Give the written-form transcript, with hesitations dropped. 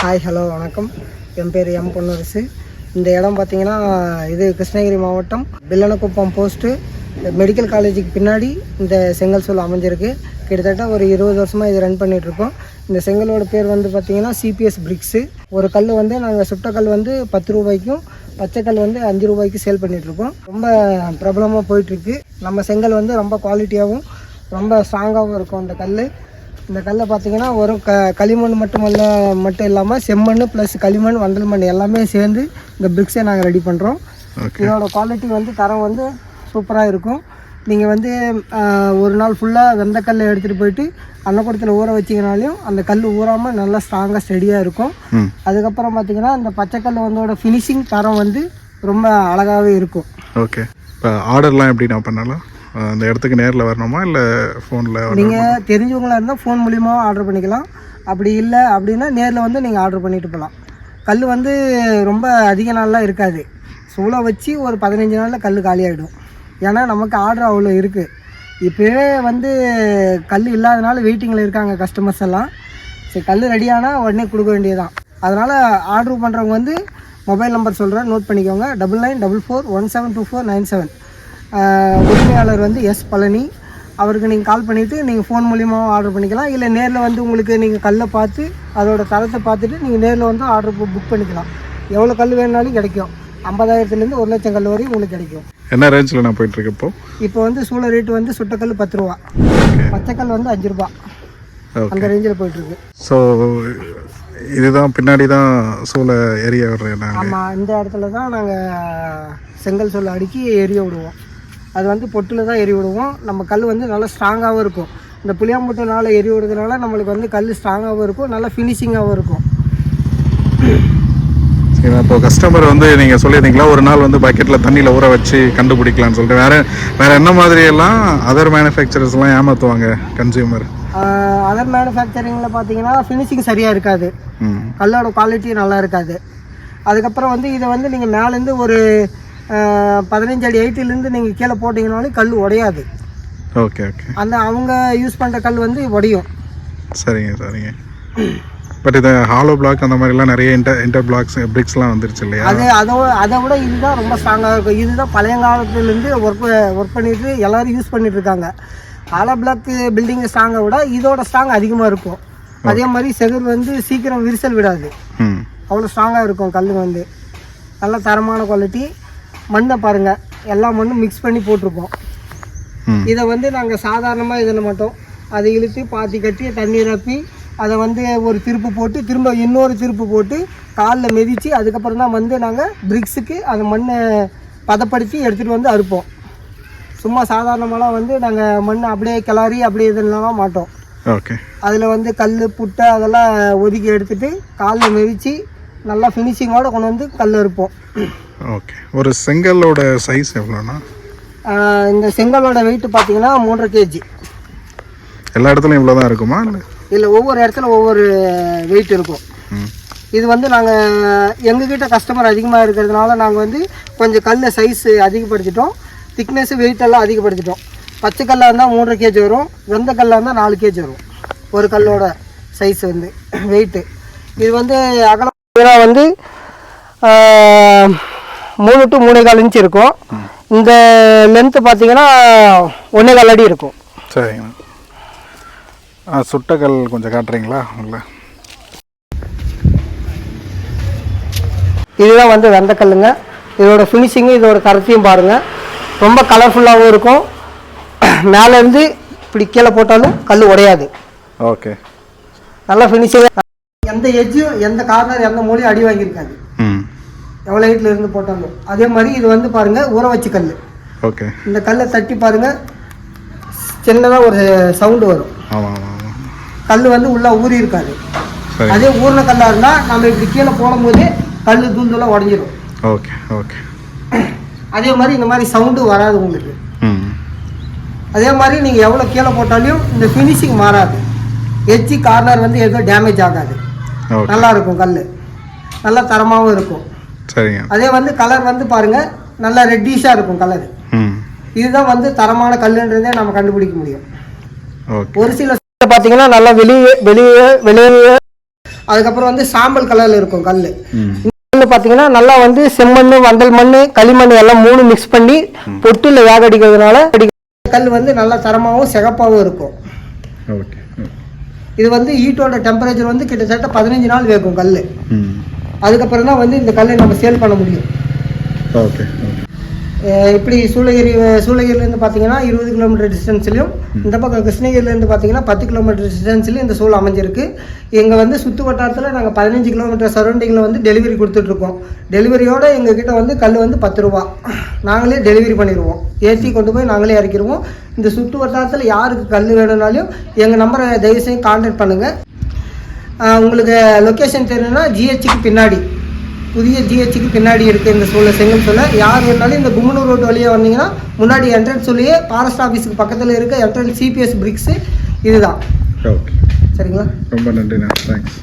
Hi hello வணக்கம். என் பேர் M Ponnarasu. இந்த இடம் பார்த்தீங்கன்னா இது கிருஷ்ணகிரி மாவட்டம் வில்லனக்குப்பம் போஸ்ட்டு மெடிக்கல் காலேஜுக்கு பின்னாடி இந்த செங்கல் சூழல் அமைஞ்சிருக்கு. கிட்டத்தட்ட ஒரு 20 வருஷமாக இது ரன் பண்ணிகிட்ருக்கோம். இந்த செங்கலோட பேர் வந்து பார்த்திங்கன்னா சிபிஎஸ் பிரிக்ஸு. ஒரு கல் வந்து நாங்கள் சுட்ட கல் வந்து 10 ரூபாய்க்கும் பச்சைக்கல் வந்து 5 ரூபாய்க்கு சேல் பண்ணிகிட்ருக்கோம். ரொம்ப பிரபலமாக போயிட்டுருக்கு. நம்ம செங்கல் வந்து ரொம்ப குவாலிட்டியாகவும் ரொம்ப ஸ்ட்ராங்காகவும் இருக்கும். இந்த கல்லை பார்த்திங்கன்னா ஒரு களிமண் மட்டும் இல்லாமல் செம்மண் ப்ளஸ் களிமண் வண்டல் மண் எல்லாமே சேர்ந்து இந்த பிரிக்ஸை நாங்கள் ரெடி பண்ணுறோம். இதோட குவாலிட்டி வந்து தரம் வந்து சூப்பராக இருக்கும். நீங்கள் வந்து ஒரு நாள் ஃபுல்லாக வெந்த கல்லை எடுத்துகிட்டு போயிட்டு அன்னக்கூடத்தில் ஊற வச்சிங்கனாலையும் அந்த கல் ஊறாமல் நல்லா ஸ்ட்ராங்காக ஸ்டெடியாக இருக்கும். அதுக்கப்புறம் பார்த்திங்கன்னா இந்த பச்சைக்கல் வந்தோட ஃபினிஷிங் தரம் வந்து ரொம்ப அழகாகவே இருக்கும். ஓகே. இப்போ ஆர்டர்லாம் எப்படி நான் பண்ணலாம்? அந்த இடத்துக்கு நேரில் வரணுமா இல்லை ஃபோனில்? நீங்கள் தெரிஞ்சவங்களாக இருந்தால் ஃபோன் மூலியமாக ஆர்டர் பண்ணிக்கலாம். அப்படி இல்லை அப்படின்னா நேரில் வந்து நீங்கள் ஆர்டர் பண்ணிட்டு போகலாம். கல் வந்து ரொம்ப அதிக நாள்லாம் இருக்காது. சூளை வச்சு ஒரு 15 நாளில் கல் காலியாகிடும். ஏன்னா நமக்கு ஆர்டர் அவ்வளோ இருக்குது. இப்போவே வந்து கல் இல்லாதனால வெயிட்டிங்கில் இருக்காங்க கஸ்டமர்ஸ் எல்லாம். சரி, கல் ரெடியானால் உடனே கொடுக்க வேண்டியதுதான். அதனால் ஆர்டர் பண்ணுறவங்க வந்து மொபைல் நம்பர் சொல்கிறேன், நோட் பண்ணிக்கோங்க. 9944172497. உரிமையாளர் வந்து எஸ் பழனி. அவருக்கு நீங்கள் கால் பண்ணிவிட்டு நீங்கள் ஃபோன் மூலியமாக ஆர்டர் பண்ணிக்கலாம். இல்லை நேரில் வந்து உங்களுக்கு நீங்கள் கல்லை பார்த்து அதோட தரத்தை பார்த்துட்டு நீங்கள் நேரில் வந்து ஆர்டர் புக் பண்ணிக்கலாம். எவ்வளோ கல் வேணுனாலும் கிடைக்கும். 50,000 1 லட்சம் கல் வரையும் உங்களுக்கு கிடைக்கும். என்ன ரேஞ்சில் நான் போயிட்டுருக்கு? இப்போ வந்து சூளை ரேட்டு வந்து சுட்டக்கல் 10 ரூபா, பச்சைக்கல் வந்து 5 ரூபா, அந்த ரேஞ்சில் போயிட்டுருக்கு. ஸோ இதுதான் பின்னாடி தான் சூளை ஏரியா விடுறேன். ஆமாம், இந்த இடத்துல தான் நாங்கள் செங்கல் சூளை அடுக்கி எரிய விடுவோம். அது வந்து பொட்டில் தான் எரி விடுவோம். நம்ம கல் வந்து நல்லா ஸ்ட்ராங்காகவும் இருக்கும். இந்த புளியாம்பூட்டினால எரி விடுறதுனால நம்மளுக்கு வந்து கல் ஸ்ட்ராங்காகவும் இருக்கும், நல்லா ஃபினிஷிங்காகவும் இருக்கும். சரி, இப்போ கஸ்டமர் வந்து நீங்கள் சொல்லியிருந்தீங்களா ஒரு நாள் வந்து பக்கெட்டில் தண்ணியில் ஊற வச்சு கண்டுபிடிக்கலான்னு சொல்லிட்டு, வேறு என்ன மாதிரியெல்லாம் அதர் மேனுஃபேக்சரர்ஸ்லாம் ஏமாற்றுவாங்க கன்சியூமர்? அதர் மேனுஃபேக்சரிங்கில் பார்த்தீங்கன்னா ஃபினிஷிங் சரியாக இருக்காது, கல்லோட குவாலிட்டி நல்லா இருக்காது. அதுக்கப்புறம் வந்து இதை வந்து நீங்கள் மேலேருந்து ஒரு 15 அடி ஹைட்டிலேருந்து நீங்கள் கீழே போட்டிங்கனாலும் கல் உடையாது. Okay okay. அந்த அவங்க யூஸ் பண்ணுற கல் வந்து உடையும். சரிங்க. பட் இது ஹாலோ பிளாக் அந்த மாதிரிலாம் நிறைய இன்டர் பிளாக்ஸ் பிரிக்ஸ்லாம் வந்துருச்சு இல்லையா? அதை விட இதுதான் ரொம்ப ஸ்ட்ராங்காக இருக்கும். இதுதான் பழைய காலத்துலேருந்து ஒர்க் பண்ணிட்டு எல்லோரும் யூஸ் பண்ணிட்டு இருக்காங்க. ஹாலோ பிளாக் பில்டிங் ஸ்ட்ராங்கை விட இதோட ஸ்ட்ராங் அதிகமாக இருக்கும். அதே மாதிரி செகல் வந்து சீக்கிரம் விரிசல் விடாது, அவ்வளோ ஸ்ட்ராங்காக இருக்கும். கல் வந்து நல்ல தரமான குவாலிட்டி. மண்ணை பாருங்கள், எல்லா மண்ணும் மிக்ஸ் பண்ணி போட்டிருப்போம். இதை வந்து நாங்கள் சாதாரணமாக இதில் மட்டும் அதை இழுத்து பாத்தி கட்டி தண்ணி ரப்பி அதை வந்து ஒரு திருப்பு போட்டு திரும்ப இன்னொரு திருப்பு போட்டு காலில் மிதித்து அதுக்கப்புறம் தான் வந்து நாங்கள் பிரிக்ஸுக்கு அந்த மண்ணை பதப்படுத்தி எடுத்துகிட்டு வந்து அறுப்போம். சும்மா சாதாரணமாலாம் வந்து நாங்கள் மண்ணை அப்படியே கிளறி அப்படியே இதெல்லாம் மாட்டோம். ஓகே. அதில் வந்து கல் புட்டை அதெல்லாம் ஒதுக்கி எடுத்துகிட்டு காலில் மிதித்து நல்லா ஃபினிஷிங்கோடு கொண்டு வந்து கல் அறுப்போம். ஓகே. ஒரு செங்கலோட சைஸ் எவ்வளோண்ணா? இந்த செங்கலோட வெயிட் பார்த்தீங்கன்னா 3.5 kg. எல்லா இடத்துலையும் இவ்வளோ தான் இருக்குமா? இல்லை, ஒவ்வொரு இடத்துல ஒவ்வொரு வெயிட் இருக்கும். இது வந்து நாங்கள் எங்ககிட்ட கஸ்டமர் அதிகமாக இருக்கிறதுனால நாங்கள் வந்து கொஞ்சம் கல் சைஸ் அதிகப்படுத்திட்டோம், திக்னஸ் வெயிட் எல்லாம் அதிகப்படுத்திட்டோம். பச்சை கல்லாக இருந்தால் 3.5 kg வரும், வெந்த கல்லாக இருந்தால் 4 kg வரும் ஒரு கல்லோட சைஸ் வந்து வெயிட்டு. இது வந்து அகலம் வந்து 3 to 3.25 இன்ச் இருக்கும். இந்த லென்த்து பார்த்தீங்கன்னா 1.25 அடி இருக்கும். சரிங்க. சுட்டக்கல் கொஞ்சம் காட்டுறீங்களா? உங்களை இதுதான் வந்து வெந்த கல்லுங்க. இதோட ஃபினிஷிங்கு இதோட தரத்தையும் பாருங்கள், ரொம்ப கலர்ஃபுல்லாகவும் இருக்கும். மேலேருந்து இப்படி கீழே போட்டாலும் கல் உடையாது. ஓகே. நல்ல ஃபினிஷிங். எந்த எஜ்ஜும் எந்த கார்னர் எந்த மூலையும் அடி வாங்கியிருக்காது, எவ்வளோ ஹைட்டில் இருந்து போட்டாலும். அதே மாதிரி இது வந்து பாருங்கள் ஊற வச்சு கல். ஓகே. இந்த கல்லை தட்டி பாருங்கள், சின்னதாக ஒரு சவுண்டு வரும். கல் வந்து உள்ளே ஊறி இருக்காது. அதே ஊர்ன கல்லாக இருந்தால் நம்ம இப்படி கீழே போடும்போது கல் தூள்தூளாக உடஞ்சிடும். Okay okay. அதே மாதிரி இந்த மாதிரி சவுண்டு வராது உங்களுக்கு. அதே மாதிரி நீங்கள் எவ்வளோ கீழே போட்டாலும் இந்த ஃபினிஷிங் மாறாது. எட்ஜி கார்னர் வந்து எதுவும் டேமேஜ் ஆகாது, நல்லா இருக்கும். கல் நல்லா தரமாகவும் இருக்கும். சரிங்க. அதே வந்து கலர் வந்து பாருங்கள், நல்லா ரெட்டிஷாக இருக்கும் கலர். இதுதான் வந்து தரமான கல்லுன்றதே நம்ம கண்டுபிடிக்க முடியும். ஒரு சில பார்த்தீங்கன்னா நல்லா வெளியே அதுக்கப்புறம் வந்து சாம்பல் கலரில் இருக்கும் கல். ம். கல் பார்த்தீங்கன்னா நல்லா வந்து செம்மண், வண்டல் மண், களிமண் எல்லாம் 3 மிக்ஸ் பண்ணி பொட்டுல வேக அடிக்கிறதுனால கல் வந்து நல்லா தரமாகவும் சிகப்பாகவும் இருக்கும். ஓகே. இது வந்து ஈட்டோட டெம்பரேச்சர் வந்து கிட்டத்தட்ட 15 நாள் வேகும் கல். ம். அதுக்கப்புறம் தான் வந்து இந்த கல்லை நம்ம சேல் பண்ண முடியும். ஓகே. இப்படி சூளகிரிலேருந்து பார்த்தீங்கன்னா 20 கிலோமீட்டர் டிஸ்டன்ஸ்லையும், இந்த பக்கம் கிருஷ்ணகிரிலேருந்து பார்த்தீங்கன்னா 10 கிலோமீட்டர் டிஸ்டன்ஸ்லையும் இந்த சூளை அமைஞ்சிருக்கு. எங்கள் வந்து சுற்று வட்டாரத்தில் நாங்கள் 15 கிலோமீட்டர் சரௌண்டிங்கில் வந்து டெலிவரி கொடுத்துட்ருக்கோம். டெலிவரியோடு எங்ககிட்ட வந்து கல் வந்து 10 ரூபா நாங்களே டெலிவரி பண்ணிடுவோம். ஏற்றி கொண்டு போய் நாங்களே இறக்கிடுவோம். இந்த சுற்று வட்டாரத்தில் யாருக்கு கல் வேணும்னாலும் எங்கள் நம்பரை தயவுசெய்து கான்டாக்ட் பண்ணுங்கள். உங்களுக்கு லொக்கேஷன் தெரியணும்னா ஜிஹெச்சுக்கு பின்னாடி, புதிய ஜிஹெச்சுக்கு பின்னாடி இருக்குது இந்த செங்கல் சூளை. யார் வேணாலும் இந்த கும்மனூர் ரோடு வழியாக வந்தீங்கன்னா முன்னாடி என்ட்ரன்ஸ் சொல்லியே ஃபாரஸ்ட் ஆஃபீஸுக்கு பக்கத்தில் இருக்க என்ட்ரன்ஸ் சிபிஎஸ் பிரிக்ஸு இதுதான். ஓகே, சரிங்களா? ரொம்ப நன்றிண்ணா, தேங்க்ஸ்.